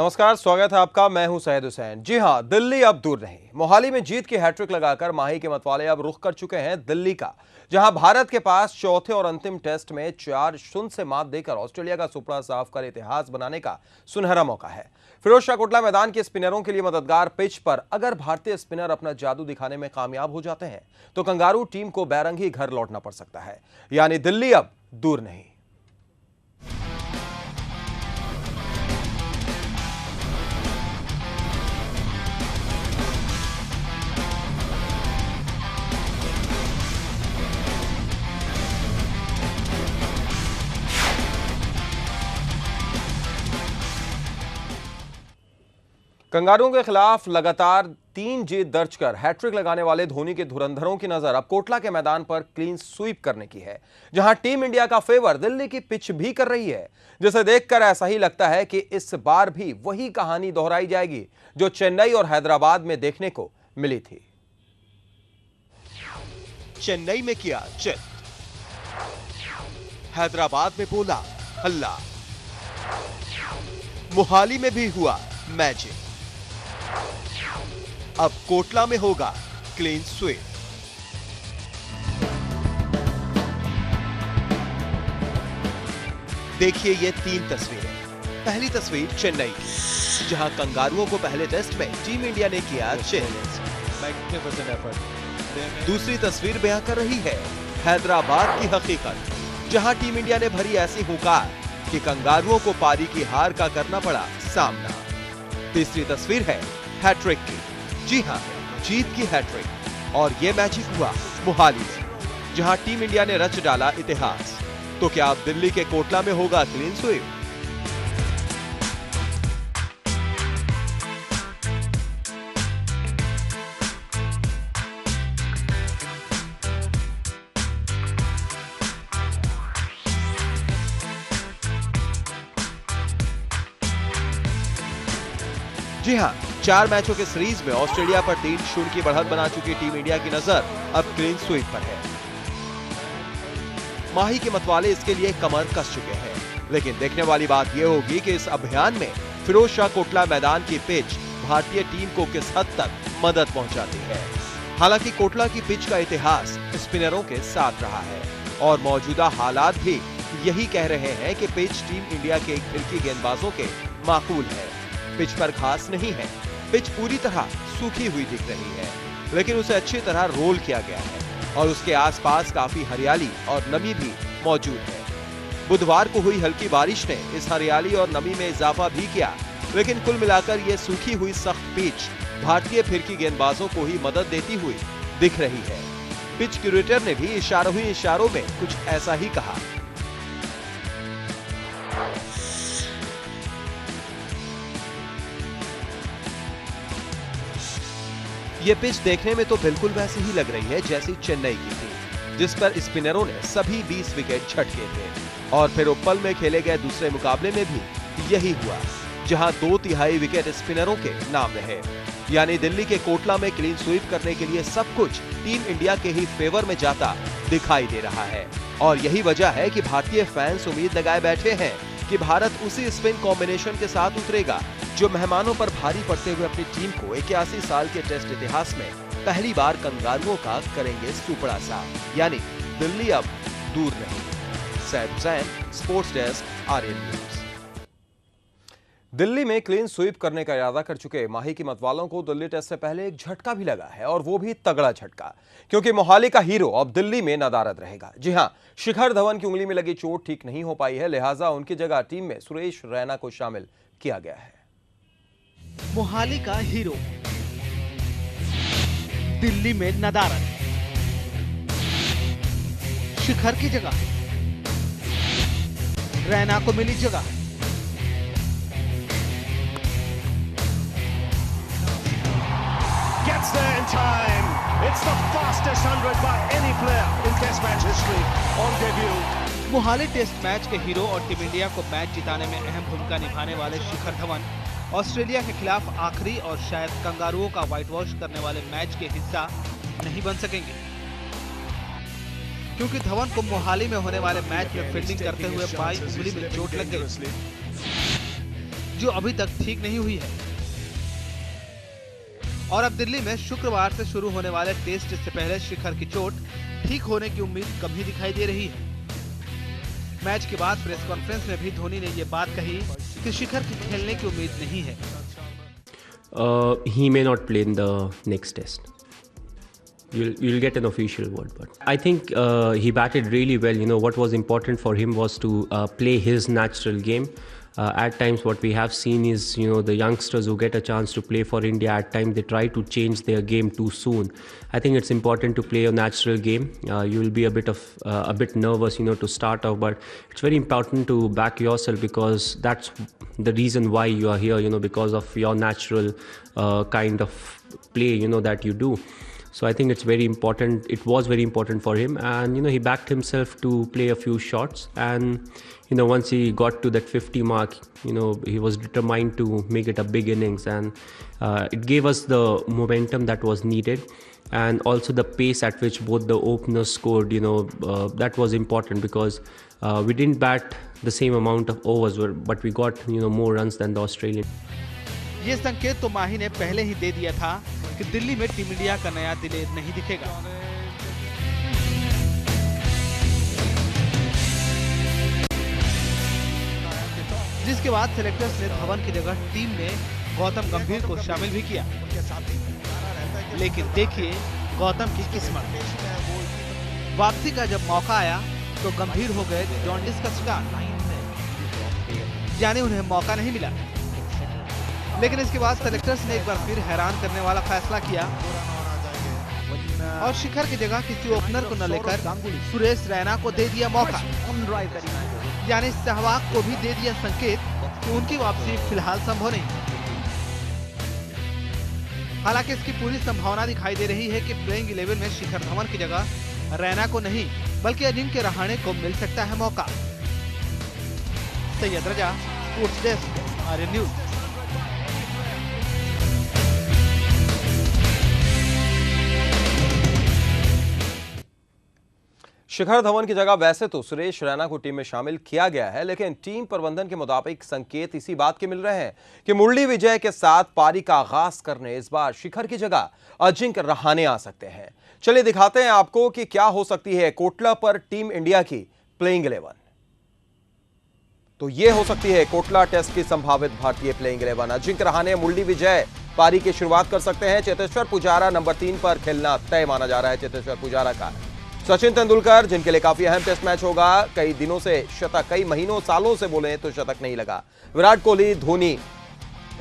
नमस्कार, स्वागत है आपका। मैं हूं सैयद हुसैन। जी हां, दिल्ली अब दूर नहीं। मोहाली में जीत की हैट्रिक लगाकर माही के मतवाले अब रुख कर चुके हैं दिल्ली का, जहां भारत के पास चौथे और अंतिम टेस्ट में 4-0 से मात देकर ऑस्ट्रेलिया का सुपड़ा साफ कर इतिहास बनाने का सुनहरा मौका है। फिरोज शाह कोटला मैदान के स्पिनरों के लिए मददगार पिच पर अगर भारतीय स्पिनर अपना जादू दिखाने में कामयाब हो जाते हैं तो कंगारू टीम को बैरंगी घर लौटना पड़ सकता है। यानी दिल्ली अब दूर नहीं। कंगारुओं के खिलाफ लगातार 3 जीत दर्ज कर हैट्रिक लगाने वाले धोनी के धुरंधरों की नजर अब कोटला के मैदान पर क्लीन स्वीप करने की है, जहां टीम इंडिया का फेवर दिल्ली की पिच भी कर रही है, जिसे देखकर ऐसा ही लगता है कि इस बार भी वही कहानी दोहराई जाएगी जो चेन्नई और हैदराबाद में देखने को मिली थी। चेन्नई में किया चित, हैदराबाद में बोला हल्ला, मोहाली में भी हुआ मैजिक, अब कोटला में होगा क्लीन स्वीप। देखिए ये 3 तस्वीरें। पहली तस्वीर चेन्नई की, जहां कंगारुओं को पहले टेस्ट में टीम इंडिया ने किया चित। दूसरी तस्वीर बयां कर रही है हैदराबाद की हकीकत, जहां टीम इंडिया ने भरी ऐसी हुंकार कि कंगारुओं को पारी की हार का करना पड़ा सामना। तीसरी तस्वीर है हैट्रिक की, जी हां, जीत की हैट्रिक, और ये मैजिक हुआ मोहाली में, जहां टीम इंडिया ने रच डाला इतिहास। तो क्या अब दिल्ली के कोटला में होगा क्लीन स्वीप? जी हां, 4 मैचों के सीरीज में ऑस्ट्रेलिया पर 3-0 की बढ़त बना चुकी टीम इंडिया की नजर अब क्लीन स्वीप पर है। माही के मतवाले इसके लिए कमर कस चुके हैं, लेकिन देखने वाली बात यह होगी कि इस अभियान में फिरोज शाह कोटला मैदान की पिच भारतीय टीम को किस हद तक मदद पहुंचाती है। हालांकि कोटला की पिच का इतिहास स्पिनरों के साथ रहा है और मौजूदा हालात भी यही कह रहे हैं कि पिच टीम इंडिया के खिड़की गेंदबाजों के माकूल है। पिच पर घास नहीं है, पिच पूरी तरह सूखी हुई दिख रही है, लेकिन उसे अच्छी तरह रोल किया गया है और उसके आसपास काफी हरियाली और नमी भी मौजूद है। बुधवार को हुई हल्की बारिश ने इस हरियाली और नमी में इजाफा भी किया, लेकिन कुल मिलाकर यह सूखी हुई सख्त पिच भारतीय फिरकी गेंदबाजों को ही मदद देती हुई दिख रही है। पिच क्यूरेटर ने भी इशारों में कुछ ऐसा ही कहा। ये पिच देखने में तो बिल्कुल वैसी ही लग रही है जैसी चेन्नई की थी, जिस पर स्पिनरों ने सभी 20 विकेट झटके थे, और फिर उपल में खेले गए दूसरे मुकाबले में भी यही हुआ, जहां 2/3 विकेट स्पिनरों के नाम रहे। यानी दिल्ली के कोटला में क्लीन स्वीप करने के लिए सब कुछ टीम इंडिया के ही फेवर में जाता दिखाई दे रहा है, और यही वजह है कि भारतीय फैंस उम्मीद लगाए बैठे हैं कि भारत उसी स्पिन कॉम्बिनेशन के साथ उतरेगा जो मेहमानों पर भारी पड़ते हुए अपनी टीम को 81 साल के टेस्ट इतिहास में पहली बार कंगारुओं का करेंगे सुपड़ा साफ। यानी दिल्ली अब दूर नहीं। Syed Hussain, sports desk, Aryan news. Delhi में क्लीन स्वीप करने का इरादा कर चुके माही की मतवालों को दिल्ली टेस्ट से पहले एक झटका भी लगा है, और वो भी तगड़ा झटका, क्योंकि मोहाली का हीरो अब दिल्ली में नदारद रहेगा। जी हां, शिखर धवन की उंगली में लगी चोट ठीक नहीं हो पाई है, लिहाजा उनकी जगह टीम में सुरेश रैना को शामिल किया गया है। मोहाली का हीरो दिल्ली में नदारद, शिखर की जगह रैना को मिली जगह। Gets there in time. It's the fastest 100 by any player in Test match history on debut. Mohali test match के हीरो और टीम इंडिया को मैच जिताने में अहम भूमिका निभाने वाले शिखर धवन ऑस्ट्रेलिया के खिलाफ आखिरी और शायद कंगारुओं का व्हाइट वॉश करने वाले मैच के हिस्सा नहीं बन सकेंगे, क्योंकि धवन को मोहाली में होने वाले मैच में फील्डिंग करते हुए बाईं उंगली में चोट लग गई, जो अभी तक ठीक नहीं हुई है। और अब दिल्ली में शुक्रवार से शुरू होने वाले टेस्ट से पहले शिखर की चोट ठीक होने की उम्मीद कम ही दिखाई दे रही है। मैच के बाद प्रेस कॉन्फ्रेंस में भी धोनी ने ये बात कही कि शिखर की खेलने की उम्मीद नहीं है। He may not play in the next test. You'll get an official word, but I think he batted really well. You know, what was important for him was to play his natural game. At times what we have seen is, you know, the youngsters who get a chance to play for India, at times they try to change their game too soon. I think it's important to play a natural game. You will be a bit nervous, you know, to start off, but it's very important to back yourself, because that's the reason why you are here, you know, because of your natural kind of play, you know, that you do. So I think it's very important. It was very important for him, and you know, he backed himself to play a few shots, and you know, once he got to that 50 mark, you know, he was determined to make it a big innings, and it gave us the momentum that was needed, and also the pace at which both the openers scored. You know, that was important, because we didn't bat the same amount of overs, but we got, you know, more runs than the Australian. ये संकेत तो माही ने पहले ही दे दिया था कि दिल्ली में team India का नया दिलेर नहीं दिखेगा। जिसके बाद सेलेक्टर्स ने धवन की जगह टीम में गौतम गंभीर को शामिल भी किया। लेकिन देखिए गौतम की किस्मत, वापसी का जब मौका आया तो गंभीर हो गए जॉन्डिस का शिकार, यानी उन्हें मौका नहीं मिला। लेकिन इसके बाद सेलेक्टर्स ने एक बार फिर हैरान करने वाला फैसला किया और शिखर की जगह किसी ओपनर को न लेकर सुरेश रैना को दे दिया मौका, यानी सहवाग को भी दे दिया संकेत कि उनकी वापसी फिलहाल संभव नहीं। हालांकि इसकी पूरी संभावना दिखाई दे रही है कि प्लेइंग 11 में शिखर धवन की जगह रैना को नहीं बल्कि अजिंक्य रहाणे को मिल सकता है मौका। सैयद रजा, sports desk, Aryan news. Shikhar Dhawan की जगह वैसे तो सुरेश रैना को टीम में शामिल किया गया है, लेकिन टीम प्रबंधन के मुताबिक संकेत इसी बात के मिल रहे हैं कि मुरली विजय के साथ पारी का आगाज करने इस बार शिखर की जगह अजिंक्य रहाणे आ सकते हैं। चलिए दिखाते हैं आपको कि क्या हो सकती है कोटला पर टीम इंडिया की प्लेइंग 11। तो ये हो सकती है कोटला टेस्ट की संभावित भारतीय प्लेइंग 11। अजिंक्य रहाणे, मुरली विजय पारी की शुरुआत कर सकते हैं। चेतेश्वर पुजारा नंबर 3 पर खेलना तय माना जा रहा है चेतेश्वर पुजारा का। सचिन तेंदुलकर, जिनके लिए काफी अहम टेस्ट मैच होगा, कई दिनों से शतक, कई महीनों सालों से बोले तो शतक नहीं लगा। विराट कोहली, धोनी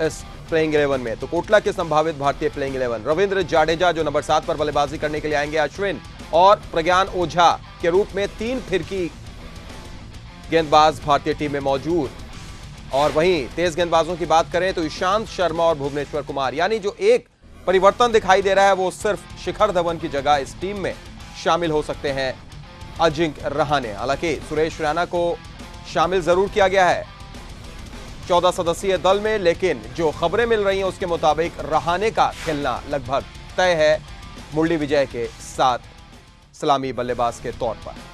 इस प्लेइंग 11 में। तो कोटला के संभावित भारतीय प्लेइंग 11, रविंद्र जाडेजा जो नंबर 7 पर बल्लेबाजी करने के लिए आएंगे, अश्विन और प्रज्ञान ओझा के रूप में 3 फिरकी गेंदबाज भारतीय टीम में मौजूद। और वहीं तेज गेंदबाजों की बात करें तो ईशांत शर्मा और भुवनेश्वर कुमार, यानी जो एक परिवर्तन दिखाई दे रहा है वो सिर्फ शिखर धवन की जगह इस टीम में शामिल हो सकते हैं अजिंक्य रहाणे। हालांकि सुरेश रैना को शामिल जरूर किया गया है 14 सदस्यीय दल में, लेकिन जो खबरें मिल रही हैं उसके मुताबिक रहाणे का खेलना लगभग तय है मुरली विजय के साथ सलामी बल्लेबाज के तौर पर।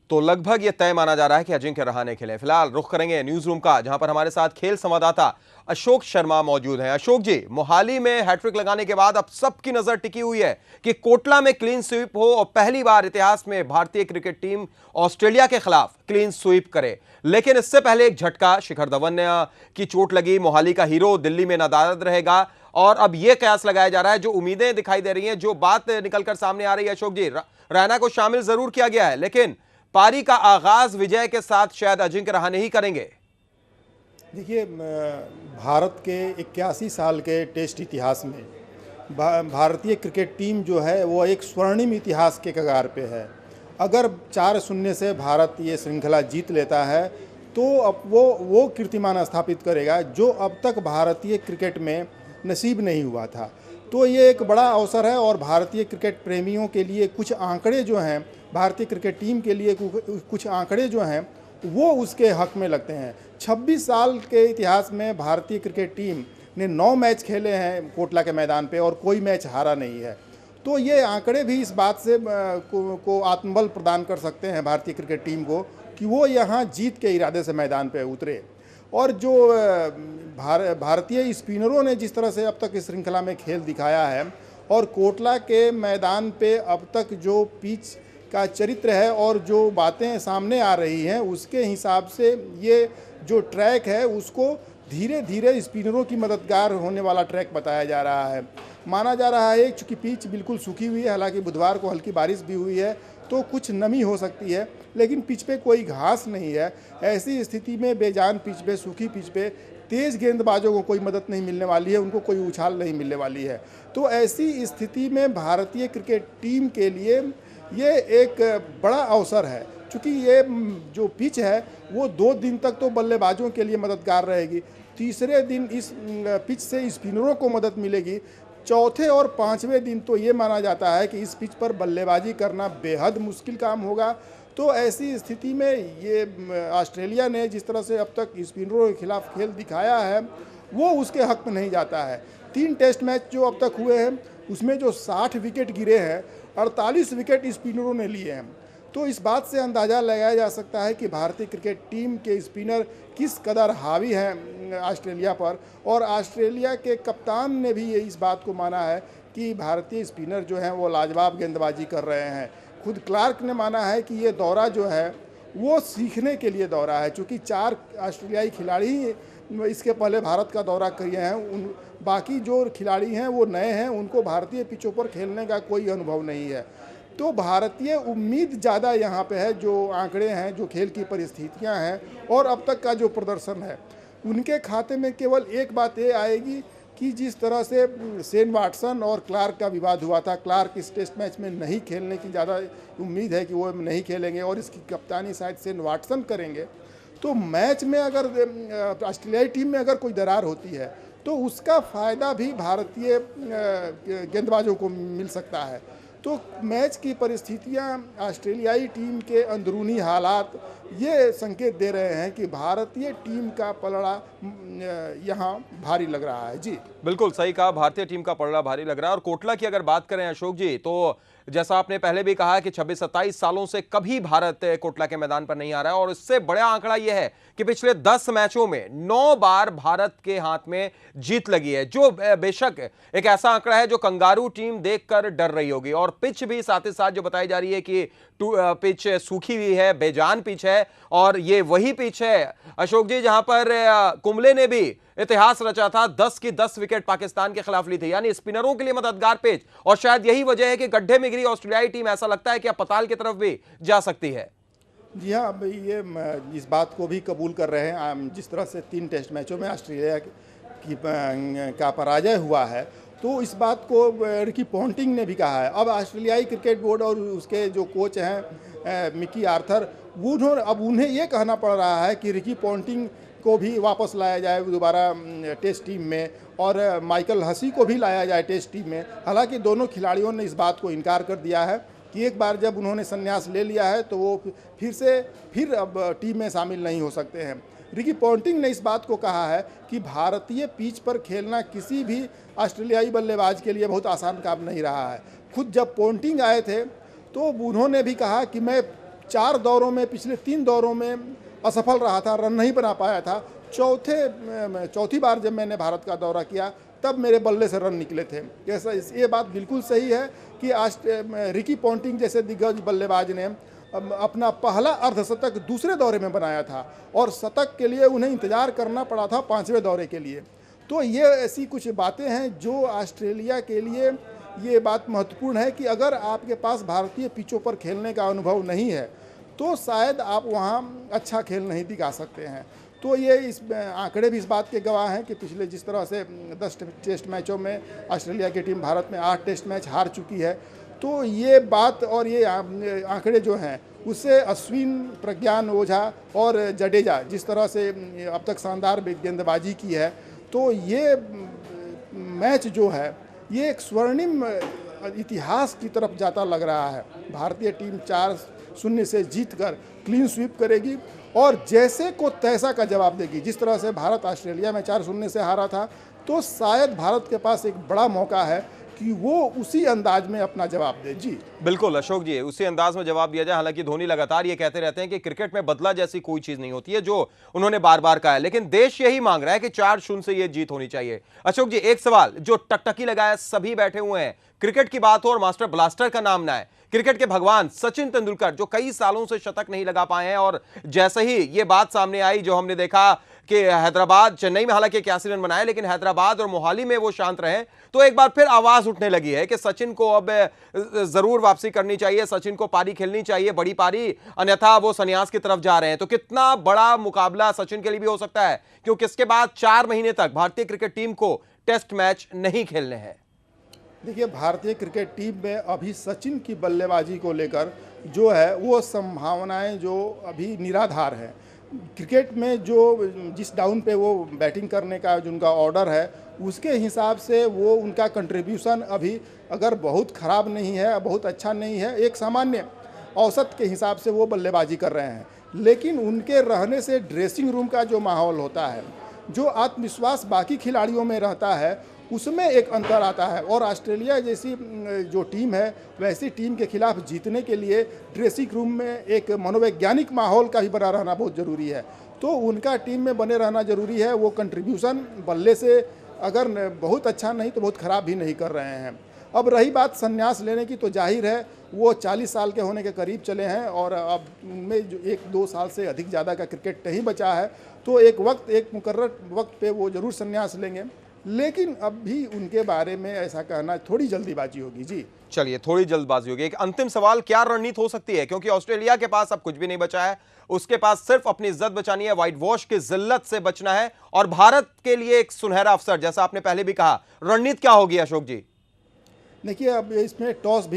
तो लगभग यह तय माना जा रहा है कि अजिंक्य रहाणे खेलें। फिलहाल रुख करेंगे न्यूज रूम का, जहां पर हमारे साथ खेल संवाददाता अशोक शर्मा मौजूद हैं। अशोक जी, मोहाली में हैट्रिक लगाने के बाद अब सबकी नजर टिकी हुई है कि कोटला में क्लीन स्वीप हो और पहली बार इतिहास में भारतीय क्रिकेट टीम ऑस्ट्रेलिया के खिलाफ क्लीन स्वीप करे। लेकिन इससे पहले एक झटका, शिखर धवन की चोट लगी, मोहाली का हीरो दिल्ली में नादारद रहेगा, और अब यह कयास लगाया जा रहा है, जो उम्मीदें दिखाई दे रही हैं, जो बात निकलकर सामने आ रही है अशोक जी, रैना को शामिल जरूर किया गया है, लेकिन पारी का आगाज विजय के साथ शायद अजिंक्य रहाणे ही करेंगे। देखिए, भारत के 81 साल के टेस्ट इतिहास में भारतीय क्रिकेट टीम जो है वो एक स्वर्णिम इतिहास के कगार पे है। अगर 4-0 से भारत ये श्रृंखला जीत लेता है तो अब वो कीर्तिमान स्थापित करेगा जो अब तक भारतीय क्रिकेट में नसीब नहीं हुआ था। तो ये एक बड़ा अवसर है और भारतीय क्रिकेट प्रेमियों के लिए कुछ आंकड़े जो हैं, भारतीय क्रिकेट टीम के लिए कुछ आंकड़े जो हैं वो उसके हक में लगते हैं। 26 साल के इतिहास में भारतीय क्रिकेट टीम ने 9 मैच खेले हैं कोटला के मैदान पे और कोई मैच हारा नहीं है। तो ये आंकड़े भी इस बात से को आत्मबल प्रदान कर सकते हैं भारतीय क्रिकेट टीम को कि वो यहाँ जीत के इरादे से मैदान पे उतरे। और जो भारतीय स्पिनरों ने जिस तरह से अब तक इस श्रृंखला में खेल दिखाया है और कोटला के मैदान पे अब तक जो पिच का चरित्र है और जो बातें सामने आ रही हैं उसके हिसाब से ये जो ट्रैक है उसको धीरे धीरे स्पिनरों की मददगार होने वाला ट्रैक बताया जा रहा है। माना जा रहा है चूँकि पिच बिल्कुल सूखी हुई है, हालांकि बुधवार को हल्की बारिश भी हुई है तो कुछ नमी हो सकती है, लेकिन पिच पे कोई घास नहीं है। ऐसी स्थिति में बेजान पिच पे, सूखी पिच पे तेज़ गेंदबाजों को कोई मदद नहीं मिलने वाली है, उनको कोई उछाल नहीं मिलने वाली है। तो ऐसी स्थिति में भारतीय क्रिकेट टीम के लिए ये एक बड़ा अवसर है, क्योंकि ये जो पिच है वो 2 दिन तक तो बल्लेबाजों के लिए मददगार रहेगी, तीसरे दिन इस पिच से स्पिनरों को मदद मिलेगी, चौथे और 5वें दिन तो ये माना जाता है कि इस पिच पर बल्लेबाजी करना बेहद मुश्किल काम होगा। तो ऐसी स्थिति में ये ऑस्ट्रेलिया ने जिस तरह से अब तक स्पिनरों के खिलाफ खेल दिखाया है वो उसके हक में नहीं जाता है। 3 टेस्ट मैच जो अब तक हुए हैं उसमें जो 60 विकेट गिरे हैं 48 विकेट स्पिनरों ने लिए हैं। तो इस बात से अंदाज़ा लगाया जा सकता है कि भारतीय क्रिकेट टीम के स्पिनर किस कदर हावी हैं ऑस्ट्रेलिया पर। और ऑस्ट्रेलिया के कप्तान ने भी ये इस बात को माना है कि भारतीय स्पिनर जो हैं वो लाजवाब गेंदबाजी कर रहे हैं। खुद क्लार्क ने माना है कि ये दौरा जो है वो सीखने के लिए दौरा है, चूँकि 4 ऑस्ट्रेलियाई खिलाड़ी ही इसके पहले भारत का दौरा किए हैं, उन बाकी जो खिलाड़ी हैं वो नए हैं, उनको भारतीय पिचों पर खेलने का कोई अनुभव नहीं है। तो भारतीय उम्मीद ज़्यादा यहाँ पे है, जो आंकड़े हैं, जो खेल की परिस्थितियाँ हैं और अब तक का जो प्रदर्शन है उनके खाते में केवल एक बात ये आएगी कि जिस तरह से शेन वाटसन और क्लार्क का विवाद हुआ था, क्लार्क इस टेस्ट मैच में नहीं खेलने की ज़्यादा उम्मीद है कि वो नहीं खेलेंगे और इसकी कप्तानी शायद शेन वाटसन करेंगे। तो मैच में अगर ऑस्ट्रेलियाई टीम में अगर कोई दरार होती है तो उसका फ़ायदा भी भारतीय गेंदबाजों को मिल सकता है। तो मैच की परिस्थितियां, ऑस्ट्रेलियाई टीम के अंदरूनी हालात ये संकेत दे रहे हैं कि भारतीय टीम का पलड़ा यहाँ भारी लग रहा है। जी बिल्कुल सही कहा, भारतीय टीम का पलड़ा भारी लग रहा है। और कोटला की अगर बात करें अशोक जी, तो जैसा आपने पहले भी कहा कि 26-27 सालों से कभी भारत कोटला के मैदान पर नहीं आ रहा है और इससे बड़ा आंकड़ा यह है कि पिछले 10 मैचों में 9 बार भारत के हाथ में जीत लगी है, जो बेशक एक ऐसा आंकड़ा है जो कंगारू टीम देखकर डर रही होगी। और पिच भी साथ ही साथ जो बताई जा रही है कि पिच सूखी हुई है, बेजान पिच है और ये वही पिच है अशोक जी जहां पर कुंबले ने भी इतिहास रचा था, 10 की 10 विकेट पाकिस्तान के खिलाफ ली थी, यानी स्पिनरों के लिए मददगार पिच। और शायद यही वजह है कि गड्ढे में गिरी ऑस्ट्रेलियाई टीम ऐसा लगता है कि अब पताल की तरफ भी जा सकती है। जी हाँ, ये इस बात को भी कबूल कर रहे हैं। जिस तरह से 3 टेस्ट मैचों में ऑस्ट्रेलिया का पराजय हुआ है तो इस बात को रिकी पॉन्टिंग ने भी कहा है। अब ऑस्ट्रेलियाई क्रिकेट बोर्ड और उसके जो कोच हैं मिकी आर्थर, उन्हें ये कहना पड़ रहा है कि रिकी पॉन्टिंग को भी वापस लाया जाए दोबारा टेस्ट टीम में और माइकल हसी को भी लाया जाए टेस्ट टीम में। हालांकि दोनों खिलाड़ियों ने इस बात को इनकार कर दिया है कि एक बार जब उन्होंने संन्यास ले लिया है तो वो फिर अब टीम में शामिल नहीं हो सकते हैं। रिकी पॉन्टिंग ने इस बात को कहा है कि भारतीय पिच पर खेलना किसी भी ऑस्ट्रेलियाई बल्लेबाज के लिए बहुत आसान काम नहीं रहा है। खुद जब पॉन्टिंग आए थे तो उन्होंने भी कहा कि मैं 4 दौरों में, पिछले 3 दौरों में असफल रहा था, रन नहीं बना पाया था। चौथी बार जब मैंने भारत का दौरा किया तब मेरे बल्ले से रन निकले थे। ये बात बिल्कुल सही है कि रिकी पॉन्टिंग जैसे दिग्गज बल्लेबाज ने अपना पहला अर्धशतक दूसरे दौरे में बनाया था और शतक के लिए उन्हें इंतजार करना पड़ा था 5वें दौरे के लिए। तो ये ऐसी कुछ बातें हैं जो ऑस्ट्रेलिया के लिए ये बात महत्वपूर्ण है कि अगर आपके पास भारतीय पिचों पर खेलने का अनुभव नहीं है तो शायद आप वहाँ अच्छा खेल नहीं दिखा सकते हैं। तो ये इस आंकड़े भी इस बात के गवाह हैं कि पिछले जिस तरह से 10 टेस्ट मैचों में ऑस्ट्रेलिया की टीम भारत में 8 टेस्ट मैच हार चुकी है, तो ये बात और ये आंकड़े जो हैं उससे अश्विन, प्रज्ञान ओझा और जडेजा जिस तरह से अब तक शानदार गेंदबाजी की है, तो ये मैच जो है ये एक स्वर्णिम इतिहास की तरफ जाता लग रहा है। भारतीय टीम 4-0 से जीतकर क्लीन स्वीप करेगी और जैसे को तैसा का जवाब देगी। जिस तरह से भारत ऑस्ट्रेलिया में 4-0 से हारा था, तो शायद भारत के पास एक बड़ा मौका है कि वो उसी अंदाज में अपना जवाब दे। जी बिल्कुल अशोक जी, उसी अंदाज में जवाब दिया जाए। हालांकि धोनी लगातार ये कहते रहते हैं कि क्रिकेट में बदला जैसी कोई चीज नहीं होती है, जो उन्होंने बार बार कहा है, लेकिन देश यही मांग रहा है कि 4-0 से ये जीत होनी चाहिए। अशोक जी, एक सवाल जो टकटकी लगाया सभी बैठे हुए हैं, क्रिकेट की बात हो और मास्टर ब्लास्टर का नाम ना है, क्रिकेट के भगवान सचिन तेंदुलकर जो कई सालों से शतक नहीं लगा पाए हैं, और जैसे ही ये बात सामने आई, जो हमने देखा कि हैदराबाद, चेन्नई में हालांकि 81 रन बनाए, लेकिन हैदराबाद और मोहाली में वो शांत रहे, तो एक बार फिर आवाज उठने लगी है कि सचिन को अब जरूर वापसी करनी चाहिए, सचिन को पारी खेलनी चाहिए, बड़ी पारी, अन्यथा वो संन्यास की तरफ जा रहे हैं। तो कितना बड़ा मुकाबला सचिन के लिए भी हो सकता है, क्योंकि इसके बाद 4 महीने तक भारतीय क्रिकेट टीम को टेस्ट मैच नहीं खेलने हैं। देखिए, भारतीय क्रिकेट टीम में अभी सचिन की बल्लेबाजी को लेकर जो है वो संभावनाएं जो अभी निराधार है। क्रिकेट में जो जिस डाउन पे वो बैटिंग करने का जो उनका ऑर्डर है, उसके हिसाब से वो उनका कंट्रीब्यूशन अभी अगर बहुत ख़राब नहीं है, बहुत अच्छा नहीं है, एक सामान्य औसत के हिसाब से वो बल्लेबाजी कर रहे हैं। लेकिन उनके रहने से ड्रेसिंग रूम का जो माहौल होता है, जो आत्मविश्वास बाकी खिलाड़ियों में रहता है, उसमें एक अंतर आता है। और ऑस्ट्रेलिया जैसी जो टीम है, वैसी टीम के खिलाफ जीतने के लिए ड्रेसिंग रूम में एक मनोवैज्ञानिक माहौल का भी बना रहना बहुत ज़रूरी है। तो उनका टीम में बने रहना ज़रूरी है। वो कंट्रीब्यूशन बल्ले से अगर बहुत अच्छा नहीं तो बहुत ख़राब भी नहीं कर रहे हैं। अब रही बात संन्यास लेने की, तो जाहिर है वो 40 साल के होने के करीब चले हैं, और अब उनमें जो 1-2 साल से अधिक ज़्यादा का क्रिकेट नहीं बचा है, तो एक मुकर्रर वक्त पे वो ज़रूर संन्यास लेंगे। लेकिन अब भी उनके बारे में ऐसा कहना थोड़ी जल्दीबाजी होगी। जी चलिए, थोड़ी जल्दबाजी होगी। एक अंतिम सवाल, क्या रणनीति हो सकती है, क्योंकि ऑस्ट्रेलिया के पास अब कुछ भी नहीं बचा है, उसके पास सिर्फ अपनी इज्जत बचानी है, व्हाइट वॉश की जिल्लत से बचना है, और भारत के लिए एक सुनहरा अवसर, जैसा आपने पहले भी कहा। रणनीति क्या होगी अशोक जी? देखिए, अब इसमें टॉस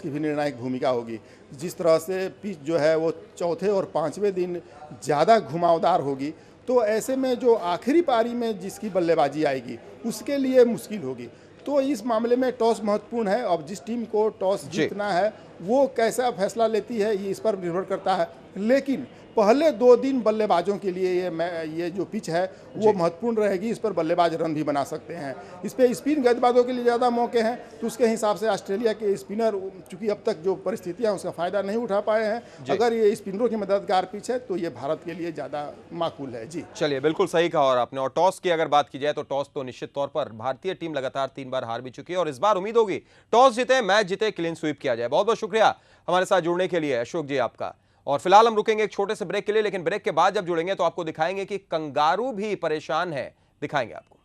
की भी निर्णायक भूमिका होगी। जिस तरह से पिच जो है वो चौथे और 5वें दिन ज़्यादा घुमावदार होगी, तो ऐसे में जो आखिरी पारी में जिसकी बल्लेबाजी आएगी उसके लिए मुश्किल होगी। तो इस मामले में टॉस महत्वपूर्ण है। अब जिस टीम को टॉस जीतना है वो कैसा फैसला लेती है, ये इस पर निर्भर करता है। लेकिन पहले 2 दिन बल्लेबाजों के लिए ये जो पिच है वो महत्वपूर्ण रहेगी। इस पर बल्लेबाज रन भी बना सकते हैं। इस पर स्पिन गेंदबाजों के लिए ज़्यादा मौके हैं, तो उसके हिसाब से ऑस्ट्रेलिया के स्पिनर, चूंकि अब तक जो परिस्थितियां उसका फ़ायदा नहीं उठा पाए हैं, अगर ये स्पिनरों की मददगार पिच है तो ये भारत के लिए ज़्यादा माकूल है। जी चलिए, बिल्कुल सही कहा और आपने। और टॉस की अगर बात की जाए तो टॉस तो निश्चित तौर पर भारतीय टीम लगातार 3 बार हार भी चुकी है, और इस बार उम्मीद होगी टॉस जीते, मैच जीते, क्लीन स्वीप किया जाए। बहुत बहुत शुक्रिया हमारे साथ जुड़ने के लिए अशोक जी आपका। और फिलहाल हम रुकेंगे एक छोटे से ब्रेक के लिए, लेकिन ब्रेक के बाद जब जुड़ेंगे तो आपको दिखाएंगे कि कंगारू भी परेशान है, दिखाएंगे आपको।